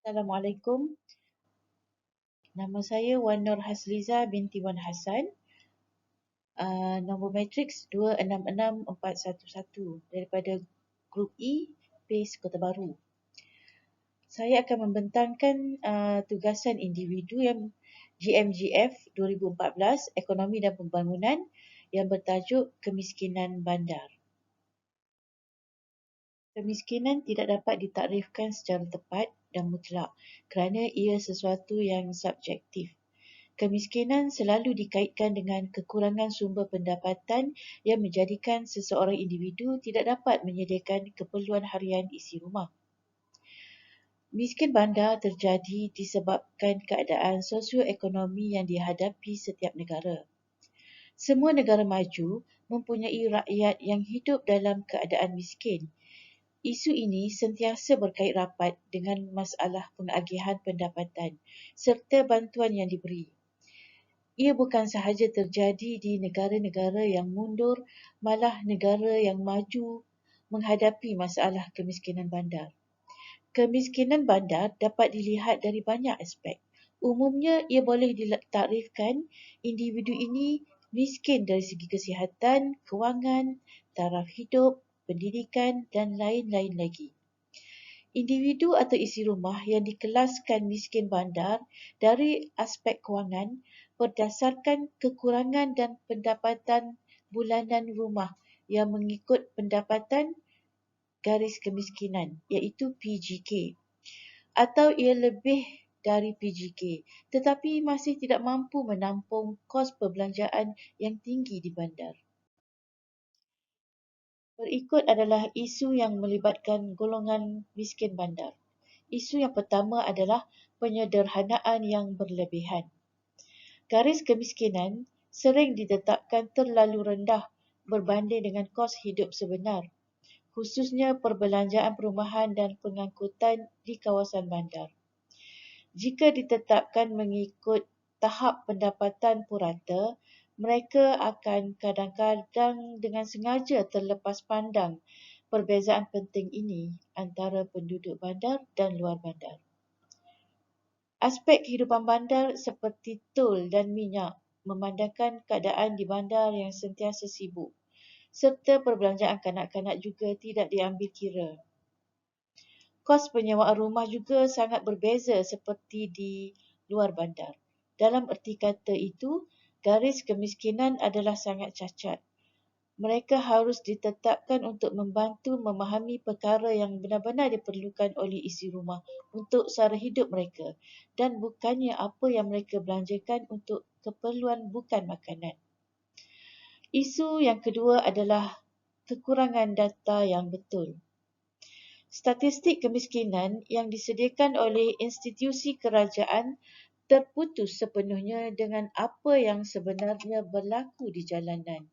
Assalamualaikum. Nama saya Wan Nur Hasliza binti Wan Hassan. Nombor matriks 266411 daripada Grup E, PACE Kota Baru. Saya akan membentangkan tugasan individu yang GMGF 2014 Ekonomi dan Pembangunan yang bertajuk Kemiskinan Bandar. Kemiskinan tidak dapat ditakrifkan secara tepat dan mutlak kerana ia sesuatu yang subjektif. Kemiskinan selalu dikaitkan dengan kekurangan sumber pendapatan yang menjadikan seseorang individu tidak dapat menyediakan keperluan harian isi rumah. Miskin bandar terjadi disebabkan keadaan sosioekonomi yang dihadapi setiap negara. Semua negara maju mempunyai rakyat yang hidup dalam keadaan miskin. Isu ini sentiasa berkait rapat dengan masalah pengagihan pendapatan serta bantuan yang diberi. Ia bukan sahaja terjadi di negara-negara yang mundur, malah negara yang maju menghadapi masalah kemiskinan bandar. Kemiskinan bandar dapat dilihat dari banyak aspek. Umumnya, ia boleh ditakrifkan individu ini miskin dari segi kesihatan, kewangan, taraf hidup, pendidikan dan lain-lain lagi. Individu atau isi rumah yang dikelaskan miskin bandar dari aspek kewangan berdasarkan kekurangan dan pendapatan bulanan rumah yang mengikut pendapatan garis kemiskinan iaitu PGK atau ia lebih dari PGK tetapi masih tidak mampu menampung kos perbelanjaan yang tinggi di bandar. Berikut adalah isu yang melibatkan golongan miskin bandar. Isu yang pertama adalah penyederhanaan yang berlebihan. Garis kemiskinan sering ditetapkan terlalu rendah berbanding dengan kos hidup sebenar, khususnya perbelanjaan perumahan dan pengangkutan di kawasan bandar. Jika ditetapkan mengikut tahap pendapatan purata, mereka akan kadang-kadang dengan sengaja terlepas pandang perbezaan penting ini antara penduduk bandar dan luar bandar. Aspek kehidupan bandar seperti tol dan minyak memandangkan keadaan di bandar yang sentiasa sibuk, serta perbelanjaan kanak-kanak juga tidak diambil kira. Kos penyewaan rumah juga sangat berbeza seperti di luar bandar. Dalam erti kata itu, garis kemiskinan adalah sangat cacat. Mereka harus ditetapkan untuk membantu memahami perkara yang benar-benar diperlukan oleh isi rumah untuk sara hidup mereka dan bukannya apa yang mereka belanjakan untuk keperluan bukan makanan. Isu yang kedua adalah kekurangan data yang betul. Statistik kemiskinan yang disediakan oleh institusi kerajaan terputus sepenuhnya dengan apa yang sebenarnya berlaku di jalanan.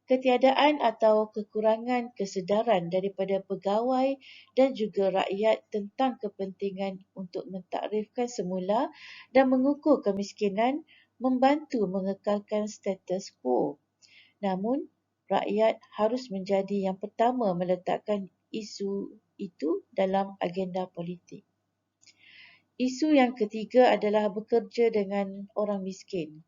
Ketiadaan atau kekurangan kesedaran daripada pegawai dan juga rakyat tentang kepentingan untuk mentakrifkan semula dan mengukur kemiskinan membantu mengekalkan status quo. Namun, rakyat harus menjadi yang pertama meletakkan isu itu dalam agenda politik. Isu yang ketiga adalah bekerja dengan orang miskin.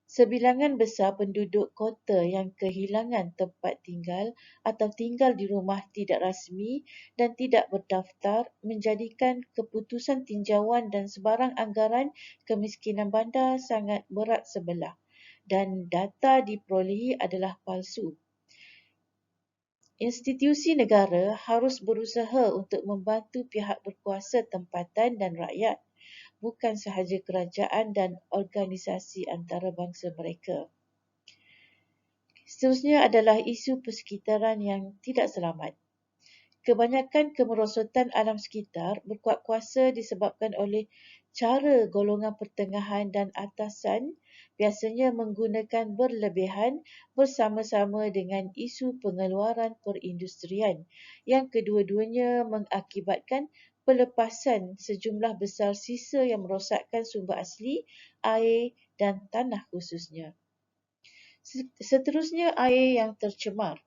Sebilangan besar penduduk kota yang kehilangan tempat tinggal atau tinggal di rumah tidak rasmi dan tidak berdaftar menjadikan keputusan tinjauan dan sebarang anggaran kemiskinan bandar sangat berat sebelah dan data diperolehi adalah palsu. Institusi negara harus berusaha untuk membantu pihak berkuasa tempatan dan rakyat, bukan sahaja kerajaan dan organisasi antarabangsa mereka. Seterusnya adalah isu persekitaran yang tidak selamat. Kebanyakan kemerosotan alam sekitar berkuat kuasa disebabkan oleh cara golongan pertengahan dan atasan biasanya menggunakan berlebihan bersama-sama dengan isu pengeluaran perindustrian yang kedua-duanya mengakibatkan pelepasan sejumlah besar sisa yang merosakkan sumber asli, air dan tanah khususnya. Seterusnya, air yang tercemar.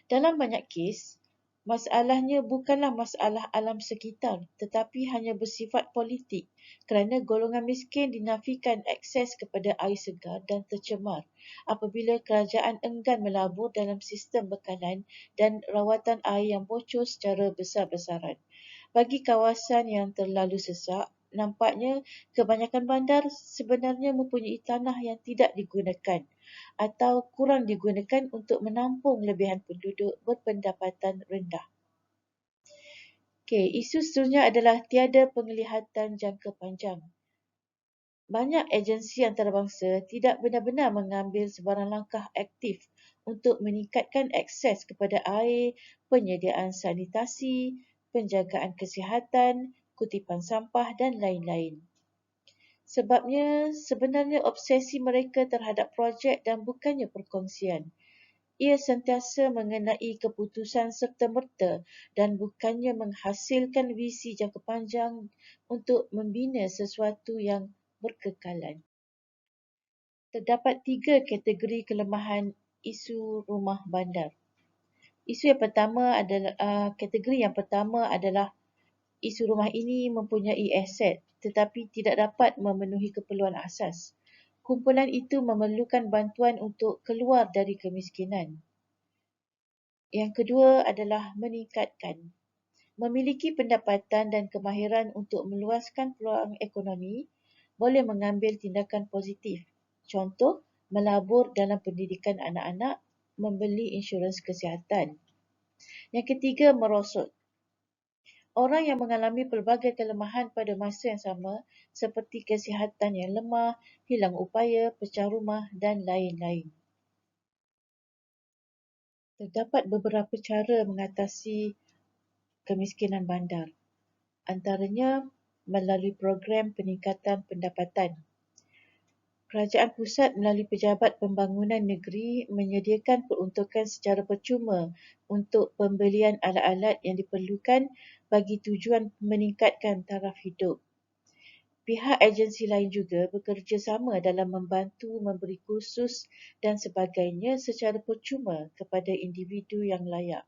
Dalam banyak kes, Masalahnya bukanlah masalah alam sekitar, tetapi hanya bersifat politik kerana golongan miskin dinafikan akses kepada air segar dan tercemar apabila kerajaan enggan melabur dalam sistem bekalan dan rawatan air yang bocor secara besar-besaran. Bagi kawasan yang terlalu sesak, nampaknya kebanyakan bandar sebenarnya mempunyai tanah yang tidak digunakan atau kurang digunakan untuk menampung lebihan penduduk berpendapatan rendah. Okey, isu seterusnya adalah tiada penglihatan jangka panjang. Banyak agensi antarabangsa tidak benar-benar mengambil sebarang langkah aktif untuk meningkatkan akses kepada air, penyediaan sanitasi, penjagaan kesihatan, kutipan sampah dan lain-lain. Sebabnya sebenarnya obsesi mereka terhadap projek dan bukannya perkongsian. Ia sentiasa mengenai keputusan serta-merta dan bukannya menghasilkan visi jangka panjang untuk membina sesuatu yang berkekalan. Terdapat 3 kategori kelemahan isu rumah bandar. Kategori yang pertama adalah isu rumah ini mempunyai aset tetapi tidak dapat memenuhi keperluan asas. Kumpulan itu memerlukan bantuan untuk keluar dari kemiskinan. Yang kedua adalah meningkatkan. Memiliki pendapatan dan kemahiran untuk meluaskan peluang ekonomi boleh mengambil tindakan positif. Contoh, melabur dalam pendidikan anak-anak, membeli insurans kesihatan. Yang ketiga, merosot. Orang yang mengalami pelbagai kelemahan pada masa yang sama seperti kesihatan yang lemah, hilang upaya, pecah rumah dan lain-lain. Terdapat beberapa cara mengatasi kemiskinan bandar. Antaranya melalui program peningkatan pendapatan. Kerajaan pusat melalui Pejabat Pembangunan Negeri menyediakan peruntukan secara percuma untuk pembelian alat-alat yang diperlukan bagi tujuan meningkatkan taraf hidup. Pihak agensi lain juga bekerjasama dalam membantu memberi kursus dan sebagainya secara percuma kepada individu yang layak.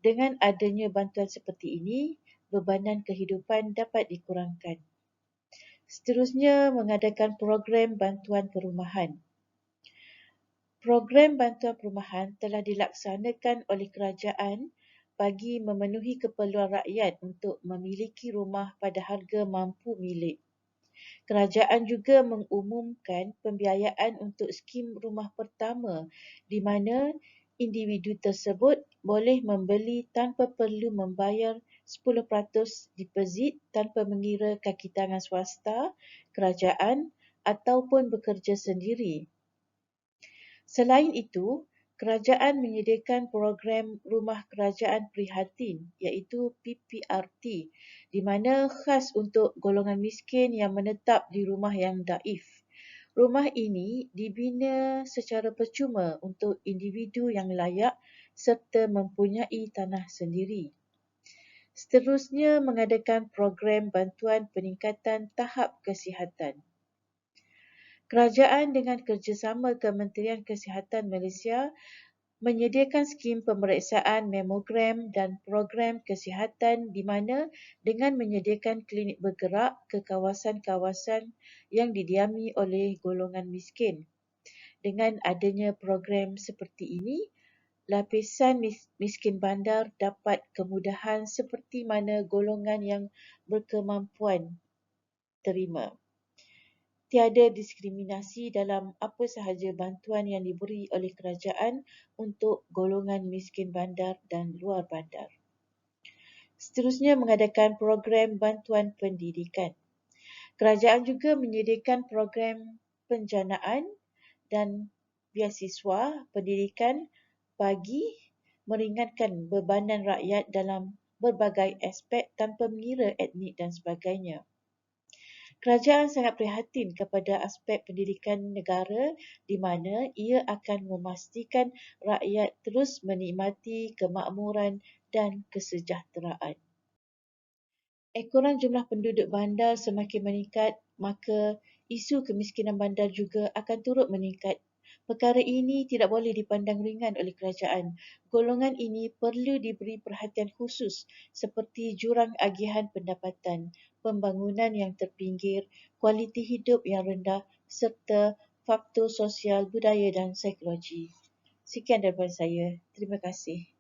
Dengan adanya bantuan seperti ini, bebanan kehidupan dapat dikurangkan. Seterusnya, mengadakan program bantuan perumahan. Program bantuan perumahan telah dilaksanakan oleh kerajaan bagi memenuhi keperluan rakyat untuk memiliki rumah pada harga mampu milik. Kerajaan juga mengumumkan pembiayaan untuk skim rumah pertama di mana individu tersebut boleh membeli tanpa perlu membayar 10% deposit tanpa mengira kaki tangan swasta, kerajaan ataupun bekerja sendiri. Selain itu, kerajaan menyediakan program Rumah Kerajaan Prihatin iaitu PPRT di mana khas untuk golongan miskin yang menetap di rumah yang daif. Rumah ini dibina secara percuma untuk individu yang layak serta mempunyai tanah sendiri. Seterusnya, mengadakan program bantuan peningkatan tahap kesihatan. Kerajaan dengan kerjasama Kementerian Kesihatan Malaysia menyediakan skim pemeriksaan mamogram dan program kesihatan di mana dengan menyediakan klinik bergerak ke kawasan-kawasan yang didiami oleh golongan miskin. Dengan adanya program seperti ini, lapisan miskin bandar dapat kemudahan seperti mana golongan yang berkemampuan terima. Tiada diskriminasi dalam apa sahaja bantuan yang diberi oleh kerajaan untuk golongan miskin bandar dan luar bandar. Seterusnya, mengadakan program bantuan pendidikan. Kerajaan juga menyediakan program penjanaan dan beasiswa pendidikan bagi meringankan bebanan rakyat dalam berbagai aspek tanpa mengira etnik dan sebagainya. Kerajaan sangat prihatin kepada aspek pendidikan negara di mana ia akan memastikan rakyat terus menikmati kemakmuran dan kesejahteraan. Ekoran jumlah penduduk bandar semakin meningkat, maka isu kemiskinan bandar juga akan turut meningkat Perkara ini tidak boleh dipandang ringan oleh kerajaan. Golongan ini perlu diberi perhatian khusus seperti jurang agihan pendapatan, pembangunan yang terpinggir, kualiti hidup yang rendah serta faktor sosial, budaya dan psikologi. Sekian daripada saya. Terima kasih.